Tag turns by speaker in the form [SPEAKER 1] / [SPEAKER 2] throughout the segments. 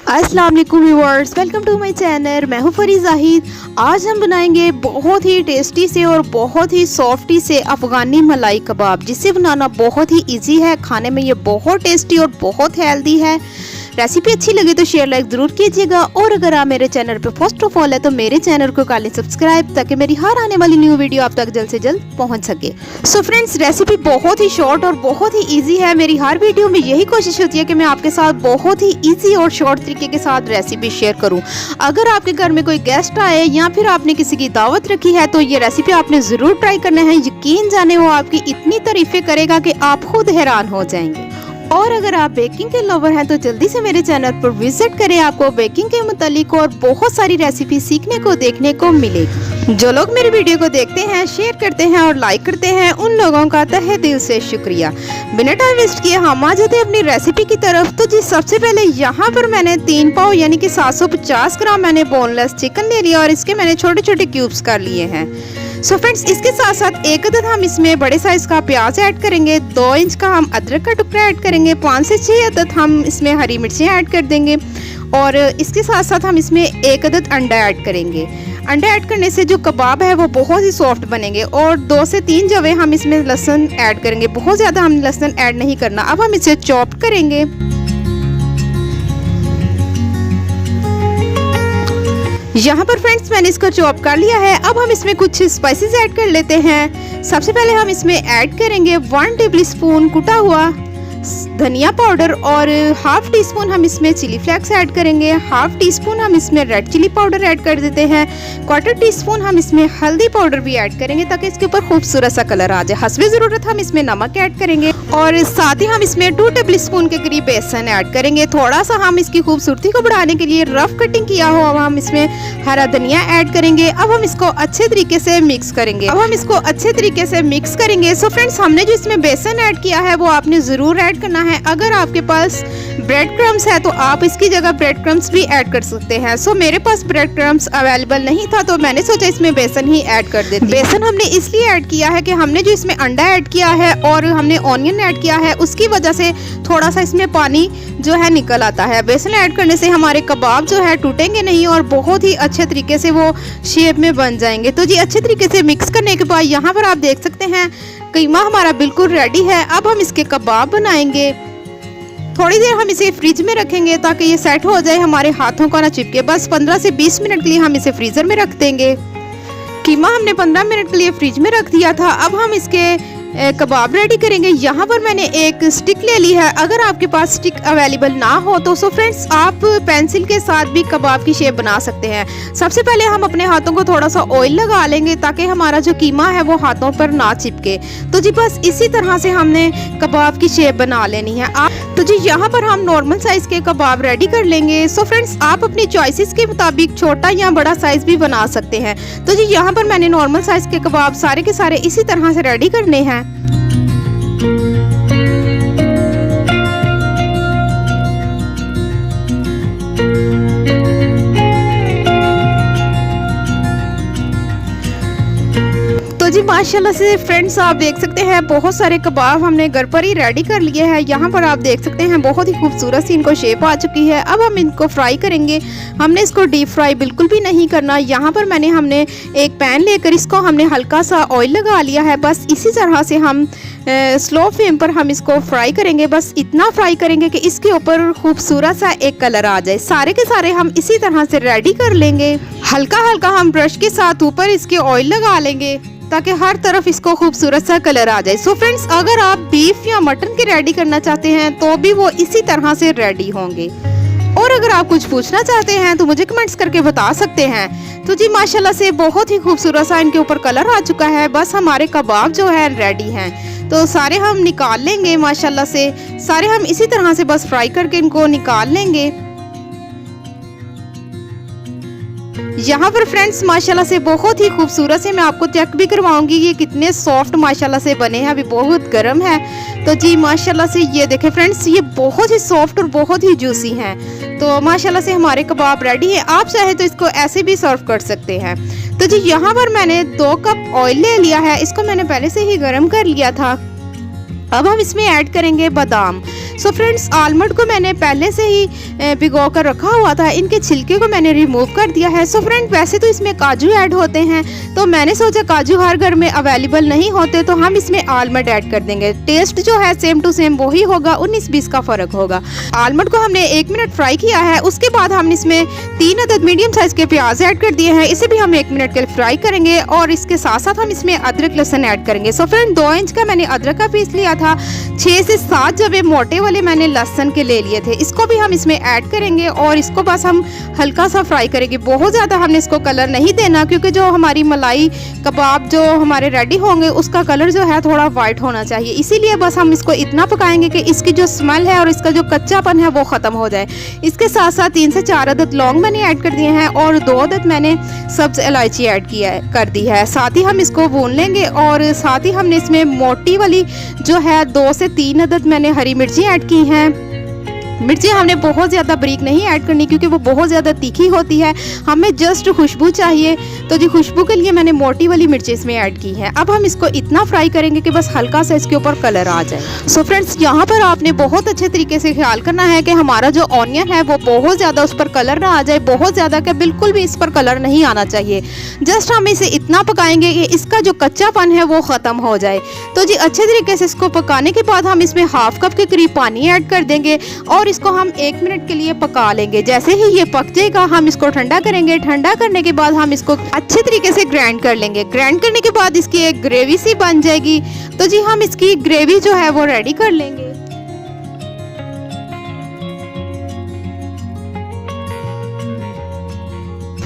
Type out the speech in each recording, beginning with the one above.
[SPEAKER 1] अस्सलाम वालेकुम viewers, welcome to my channel. मैं हूँ फरी जाहिद। आज हम बनाएंगे बहुत ही टेस्टी से और बहुत ही सॉफ्टी से अफ़गानी मलाई कबाब, जिसे बनाना बहुत ही इजी है। खाने में ये बहुत टेस्टी और बहुत हेल्दी है। रेसिपी अच्छी लगे तो शेयर लाइक ज़रूर कीजिएगा, और अगर आप मेरे चैनल पे फर्स्ट ऑफ ऑल है तो मेरे चैनल को कर लें सब्सक्राइब, ताकि मेरी हर आने वाली न्यू वीडियो आप तक जल्द से जल्द पहुंच सके। सो फ्रेंड्स, रेसिपी बहुत ही शॉर्ट और बहुत ही इजी है। मेरी हर वीडियो में यही कोशिश होती है कि मैं आपके साथ बहुत ही इजी और शॉर्ट तरीके के साथ रेसिपी शेयर करूँ। अगर आपके घर में कोई गेस्ट आए या फिर आपने किसी की दावत रखी है तो ये रेसिपी आपने ज़रूर ट्राई करना है। यकीन जाने वो आपकी इतनी तारीफ़ें करेगा कि आप खुद हैरान हो जाएंगे। और अगर आप बेकिंग के लवर हैं तो जल्दी से मेरे चैनल पर विजिट करें। आपको बेकिंग के मुतालिक और बहुत सारी रेसिपी सीखने को देखने को मिलेगी। जो लोग मेरी वीडियो को देखते हैं, शेयर करते हैं और लाइक करते हैं, उन लोगों का तहे दिल से शुक्रिया। बिना टाइम वेस्ट किए हम आ जाते हैं अपनी रेसिपी की तरफ। तो जी, सबसे पहले यहाँ पर मैंने 3 पाव यानी कि 750 ग्राम मैंने बोनलेस चिकन ले लिया और इसके मैंने छोटे छोटे क्यूब्स कर लिए हैं। सो फ्रेंड्स, इसके साथ साथ एक अदद हम इसमें बड़े साइज का प्याज ऐड करेंगे, 2 इंच का हम अदरक का टुकड़ा ऐड करेंगे, 5 से 6 अदद हम इसमें हरी मिर्चें ऐड कर देंगे, और इसके साथ साथ हम इसमें एक अदद अंडा ऐड करेंगे। अंडा ऐड करने से जो कबाब है वो बहुत ही सॉफ्ट बनेंगे। और 2 से 3 जवे हम इसमें लहसुन ऐड करेंगे, बहुत ज़्यादा हम लहसुन ऐड नहीं करना। अब हम इसे चॉप करेंगे। यहाँ पर फ्रेंड्स मैंने इसको चॉप कर लिया है। अब हम इसमें कुछ स्पाइसेस ऐड कर लेते हैं। सबसे पहले हम इसमें ऐड करेंगे 1 टेबल स्पून कुटा हुआ धनिया पाउडर, और हाफ टी स्पून हम इसमें चिली फ्लेक्स ऐड करेंगे, हाफ टी स्पून हम इसमें रेड चिली पाउडर ऐड कर देते हैं, 1/4 टी स्पून हम इसमें हल्दी पाउडर भी ऐड करेंगे ताकि इसके ऊपर खूबसूरत सा कलर आ जाए। हस्बे ज़रूरत हम इसमें नमक ऐड करेंगे, और साथ ही हम इसमें 2 टेबल स्पून के करीब बेसन ऐड करेंगे। थोड़ा सा हम इसकी खूबसूरती को बढ़ाने के लिए रफ कटिंग किया हुआ हम इसमें हरा धनिया ऐड करेंगे। अब हम इसको अच्छे तरीके से मिक्स करेंगे। सो फ्रेंड्स, हमने जो इसमें बेसन ऐड किया है वो आपने ज़रूर ऐड करना है। अगर आपके पास ब्रेड क्रम्स है तो आप इसकी जगह ब्रेड क्रम्स भी ऐड कर सकते हैं। सो मेरे पास ब्रेड क्रम्स अवेलेबल नहीं था तो मैंने सोचा इसमें बेसन ही ऐड कर देते। बेसन हमने इसलिए ऐड किया है कि हमने जो इसमें अंडा ऐड किया है और हमने ऑनियन ऐड किया है, उसकी वजह से थोड़ा सा इसमें पानी जो है निकल आता है। बेसन ऐड करने से हमारे कबाब जो है टूटेंगे नहीं और बहुत ही अच्छे तरीके से वो शेप में बन जाएंगे। तो जी, अच्छे तरीके से मिक्स करने के बाद यहाँ पर आप देख सकते हैं कीमा हमारा बिल्कुल रेडी है। अब हम इसके कबाब बनाएंगे। थोड़ी देर हम इसे फ्रिज में रखेंगे ताकि ये सेट हो जाए, हमारे हाथों को ना चिपके। बस 15 से 20 मिनट के लिए हम इसे फ्रीजर में रख देंगे। कीमा हमने 15 मिनट के लिए फ्रिज में रख दिया था। अब हम इसके कबाब रेडी करेंगे। यहाँ पर मैंने एक स्टिक ले ली है। अगर आपके पास स्टिक अवेलेबल ना हो तो फ्रेंड्स आप पेंसिल के साथ भी कबाब की शेप बना सकते हैं। सबसे पहले हम अपने हाथों को थोड़ा सा ऑयल लगा लेंगे ताकि हमारा जो कीमा है वो हाथों पर ना चिपके। तो जी, बस इसी तरह से हमने कबाब की शेप बना लेनी है। तो जी, यहाँ पर हम नॉर्मल साइज के कबाब रेडी कर लेंगे। सो फ्रेंड्स, आप अपनी चॉइसेस के मुताबिक छोटा या बड़ा साइज भी बना सकते हैं। तो जी, यहाँ पर मैंने नॉर्मल साइज के कबाब सारे के सारे इसी तरह से रेडी करने हैं। तो जी, माशाल्लाह से फ्रेंड्स आप देख सकते हैं बहुत सारे कबाब हमने घर पर ही रेडी कर लिए हैं। यहाँ पर आप देख सकते हैं बहुत ही खूबसूरत सी इनको शेप आ चुकी है। अब हम इनको फ्राई करेंगे। हमने इसको डीप फ्राई बिल्कुल भी नहीं करना। यहाँ पर हमने एक पैन लेकर इसको हमने हल्का सा ऑयल लगा लिया है। बस इसी तरह से हम स्लो फ्लेम पर हम इसको फ्राई करेंगे। बस इतना फ्राई करेंगे कि इसके ऊपर खूबसूरत सा एक कलर आ जाए। सारे के सारे हम इसी तरह से रेडी कर लेंगे। हल्का हल्का हम ब्रश के साथ ऊपर इसके ऑयल लगा लेंगे ताकि हर तरफ इसको खूबसूरत सा कलर आ जाए। सो फ्रेंड्स, अगर आप बीफ या मटन के रेडी करना चाहते हैं तो भी वो इसी तरह से रेडी होंगे। और अगर आप कुछ पूछना चाहते हैं तो मुझे कमेंट्स करके बता सकते हैं। तो जी, माशाल्लाह से बहुत ही खूबसूरत सा इनके ऊपर कलर आ चुका है। बस हमारे कबाब जो है रेडी हैं। तो सारे हम निकाल लेंगे। माशाल्लाह से सारे हम इसी तरह से बस फ्राई करके इनको निकाल लेंगे। यहाँ पर फ्रेंड्स माशाल्लाह से बहुत ही खूबसूरत से मैं आपको चेक भी करवाऊंगी ये कितने सॉफ्ट माशाल्लाह से बने हैं। अभी बहुत गर्म है। तो जी, माशाल्लाह से ये देखें फ्रेंड्स, ये बहुत ही सॉफ्ट और बहुत ही जूसी हैं। तो माशाल्लाह से हमारे कबाब रेडी है। आप चाहे तो इसको ऐसे भी सर्व कर सकते हैं। तो जी, यहाँ पर मैंने 2 कप ऑयल ले लिया है। इसको मैंने पहले से ही गर्म कर लिया था। अब हम इसमें ऐड करेंगे बादाम। सो फ्रेंड्स, आलमंड को मैंने पहले से ही भिगो कर रखा हुआ था, इनके छिलके को मैंने रिमूव कर दिया है। सो फ्रेंड, वैसे तो इसमें काजू ऐड होते हैं, तो मैंने सोचा काजू हर घर में अवेलेबल नहीं होते, तो हम इसमें आलमंड ऐड कर देंगे। टेस्ट जो है सेम टू सेम वही होगा, 19-20 का फ़र्क होगा। आलमंड को हमने 1 मिनट फ्राई किया है। उसके बाद हमने इसमें 3 अदद मीडियम साइज़ के प्याज ऐड कर दिए हैं, इसे भी हम 1 मिनट के लिए फ्राई करेंगे। और इसके साथ साथ हम इसमें अदरक लहसुन ऐड करेंगे। सो फ्रेंड, 2 इंच का मैंने अदरक का पीस लिया था, 6 से 7 जबे मोटे वाले मैंने लहसुन के ले लिए थे, इसको भी हम इसमें ऐड करेंगे और इसको बस हम हल्का सा फ्राई करेंगे। बहुत ज़्यादा हमने इसको कलर नहीं देना, क्योंकि जो हमारी मलाई कबाब जो हमारे रेडी होंगे उसका कलर जो है थोड़ा वाइट होना चाहिए, इसीलिए बस हम इसको इतना पकाएंगे कि इसकी जो स्मेल है और इसका जो कच्चापन है वो ख़त्म हो जाए। इसके साथ साथ 3 से 4 अदद लौंग मैंने ऐड कर दिए हैं और 2 अदद मैंने सब्ज़ इलायची ऐड कर दी है। साथ ही हम इसको भून लेंगे और साथ ही हमने इसमें मोटी वाली जो है 2 से 3 अदद मैंने हरी मिर्ची ऐड की हैं। मिर्ची हमने बहुत ज़्यादा बारीक नहीं ऐड करनी, क्योंकि वो बहुत ज़्यादा तीखी होती है, हमें जस्ट खुशबू चाहिए। तो जी खुशबू के लिए मैंने मोटी वाली मिर्ची इसमें ऐड की है। अब हम इसको इतना फ्राई करेंगे कि बस हल्का सा इसके ऊपर कलर आ जाए। सो फ्रेंड्स, यहाँ पर आपने बहुत अच्छे तरीके से ख्याल करना है कि हमारा जो ऑनियन है वो बहुत ज़्यादा उस पर कलर ना आ जाए, बहुत ज़्यादा कि बिल्कुल भी इस पर कलर नहीं आना चाहिए। जस्ट हम इसे इतना पकाएंगे कि इसका जो कच्चापन है वो ख़त्म हो जाए। तो जी अच्छे तरीके से इसको पकाने के बाद हम इसमें 1/2 कप के करीब पानी ऐड कर देंगे और इसको हम 1 मिनट के लिए पका लेंगे। जैसे ही ये पक जाएगा हम इसको ठंडा करेंगे। ठंडा करने के बाद हम इसको अच्छे तरीके से ग्राइंड कर लेंगे। ग्राइंड करने के बाद इसकी एक ग्रेवी सी बन जाएगी। तो जी हम इसकी ग्रेवी जो है वो रेडी कर लेंगे।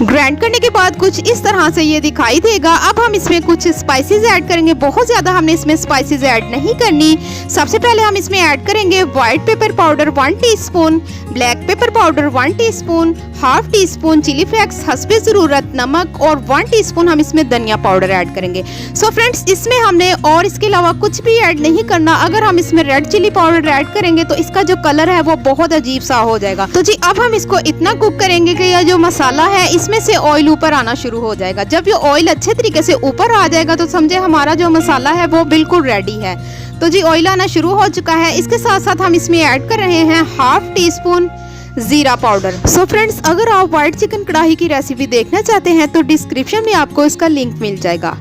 [SPEAKER 1] ग्राइंड करने के बाद कुछ इस तरह से ये दिखाई देगा। अब हम इसमें कुछ स्पाइसेस ऐड करेंगे। बहुत ज़्यादा हमने इसमें स्पाइसेस ऐड नहीं करनी। सबसे पहले हम इसमें ऐड करेंगे white pepper powder 1 teaspoon, black pepper powder 1 teaspoon, 1/2 teaspoon chili flakes हस्बे ज़रूरत नमक और 1 टीस्पून हम इसमें धनिया पाउडर ऐड करेंगे। सो फ्रेंड्स, इसमें हमने और इसके अलावा कुछ भी ऐड नहीं करना। अगर हम इसमें रेड चिली पाउडर ऐड करेंगे तो इसका जो कलर है वो बहुत अजीब सा हो जाएगा। तो जी अब हम इसको इतना कुक करेंगे कि यह जो मसाला है इसमें से ऑयल ऊपर आना शुरू हो जाएगा। जब ये ऑयल अच्छे तरीके से ऊपर आ जाएगा तो समझे हमारा जो मसाला है वो बिल्कुल रेडी है। तो जी ऑयल आना शुरू हो चुका है। इसके साथ साथ हम इसमें ऐड कर रहे हैं 1/2 टीस्पून जीरा पाउडर। सो फ्रेंड्स, अगर आप व्हाइट चिकन कढ़ाई की रेसिपी देखना चाहते हैं तो डिस्क्रिप्शन में आपको इसका लिंक मिल जाएगा।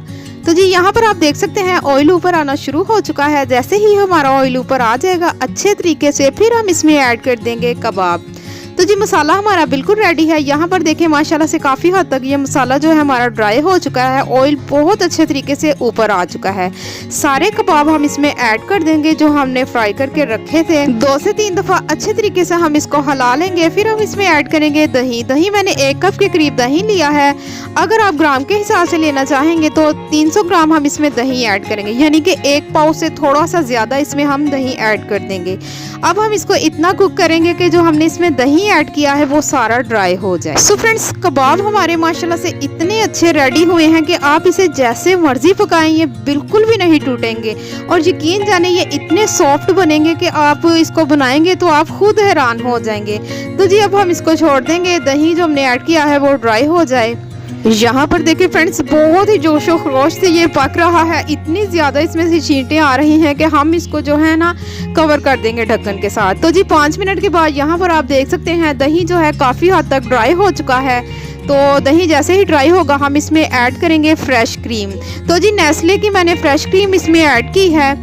[SPEAKER 1] तो जी यहाँ पर आप देख सकते हैं ऑयल ऊपर आना शुरू हो चुका है। जैसे ही हमारा ऑयल ऊपर आ जाएगा अच्छे तरीके से, फिर हम इसमें ऐड कर देंगे कबाब। तो जी मसाला हमारा बिल्कुल रेडी है। यहाँ पर देखें माशाल्लाह से काफ़ी हद तक ये मसाला जो है हमारा ड्राई हो चुका है। ऑयल बहुत अच्छे तरीके से ऊपर आ चुका है। सारे कबाब हम इसमें ऐड कर देंगे जो हमने फ्राई करके रखे थे। 2 से 3 दफ़ा अच्छे तरीके से हम इसको हिला लेंगे। फिर हम इसमें ऐड करेंगे दही। दही मैंने 1 कप के करीब दही लिया है। अगर आप ग्राम के हिसाब से लेना चाहेंगे तो 300 ग्राम हम इसमें दही ऐड करेंगे, यानी कि 1 पाव से थोड़ा सा ज़्यादा इसमें हम दही ऐड कर देंगे। अब हम इसको इतना कुक करेंगे कि जो हमने इसमें दही ऐड किया है वो सारा ड्राई हो जाए। सो फ्रेंड्स, कबाब हमारे माशाल्लाह से इतने अच्छे रेडी हुए हैं कि आप इसे जैसे मर्जी पकाएं ये बिल्कुल भी नहीं टूटेंगे और यकीन जाने ये इतने सॉफ्ट बनेंगे कि आप इसको बनाएंगे तो आप खुद हैरान हो जाएंगे। तो जी अब हम इसको छोड़ देंगे, दही जो हमने ऐड किया है वो ड्राई हो जाए। यहाँ पर देखिए फ्रेंड्स, बहुत ही जोशो खरोश से ये पक रहा है। इतनी ज़्यादा इसमें से छींटें आ रही हैं कि हम इसको जो है ना कवर कर देंगे ढक्कन के साथ। तो जी 5 मिनट के बाद यहाँ पर आप देख सकते हैं दही जो है काफ़ी हद तक ड्राई हो चुका है। तो दही जैसे ही ड्राई होगा हम इसमें ऐड करेंगे फ्रेश क्रीम। तो जी नेस्ले की मैंने फ्रेश क्रीम इसमें ऐड की है।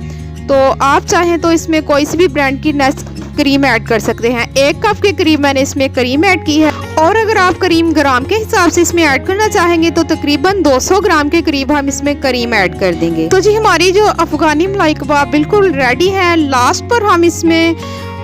[SPEAKER 1] तो आप चाहें तो इसमें कोई सी भी ब्रांड की क्रीम ऐड कर सकते हैं। 1 कप के करीब मैंने इसमें क्रीम ऐड की है और अगर आप क्रीम ग्राम के हिसाब से इसमें ऐड करना चाहेंगे तो तकरीबन 200 ग्राम के करीब हम इसमें क्रीम ऐड कर देंगे। तो जी हमारी जो अफगानी मलाई कबाब बिल्कुल रेडी है। लास्ट पर हम इसमें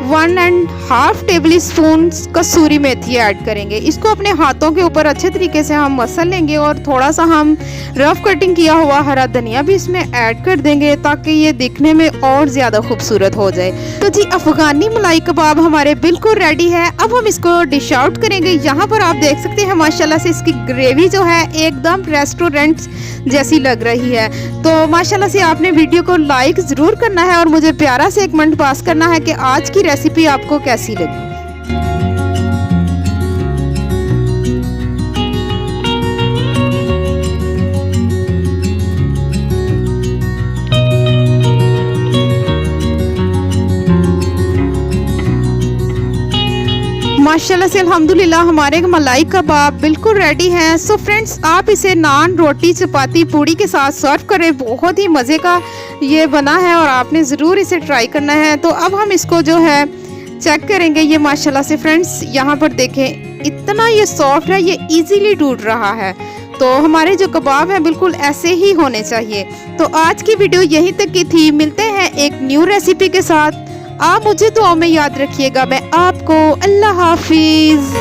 [SPEAKER 1] 1.5 टेबल स्पून कसूरी मेथी ऐड करेंगे। इसको अपने हाथों के ऊपर अच्छे तरीके से हम मसल लेंगे और थोड़ा सा हम रफ कटिंग किया हुआ हरा धनिया भी इसमें ऐड कर देंगे ताकि ये दिखने में और ज़्यादा खूबसूरत हो जाए। तो जी अफगानी मलाई कबाब हमारे बिल्कुल रेडी है। अब हम इसको डिश आउट करेंगे। यहाँ पर आप देख सकते हैं माशाल्लाह से इसकी ग्रेवी जो है एकदम रेस्टोरेंट जैसी लग रही है। तो माशाल्लाह से आपने वीडियो को लाइक ज़रूर करना है और मुझे प्यारा से एक कमेंट पास करना है कि आज की रेसिपी आपको कैसी लगी। माशाल्लाह से अल्हम्दुलिल्लाह हमारे मलाई कबाब बिल्कुल रेडी हैं। सो फ्रेंड्स, आप इसे नान, रोटी, चपाती, पूड़ी के साथ सर्व करें। बहुत ही मज़े का ये बना है और आपने ज़रूर इसे ट्राई करना है। तो अब हम इसको जो है चेक करेंगे। ये माशाल्लाह से फ्रेंड्स यहाँ पर देखें, इतना ये सॉफ्ट है, ये इजीली टूट रहा है। तो हमारे जो कबाब हैं बिल्कुल ऐसे ही होने चाहिए। तो आज की वीडियो यहीं तक की थी। मिलते हैं एक न्यू रेसिपी के साथ। आप मुझे दुआ में याद रखिएगा। मैं आपको अल्लाह हाफिज़।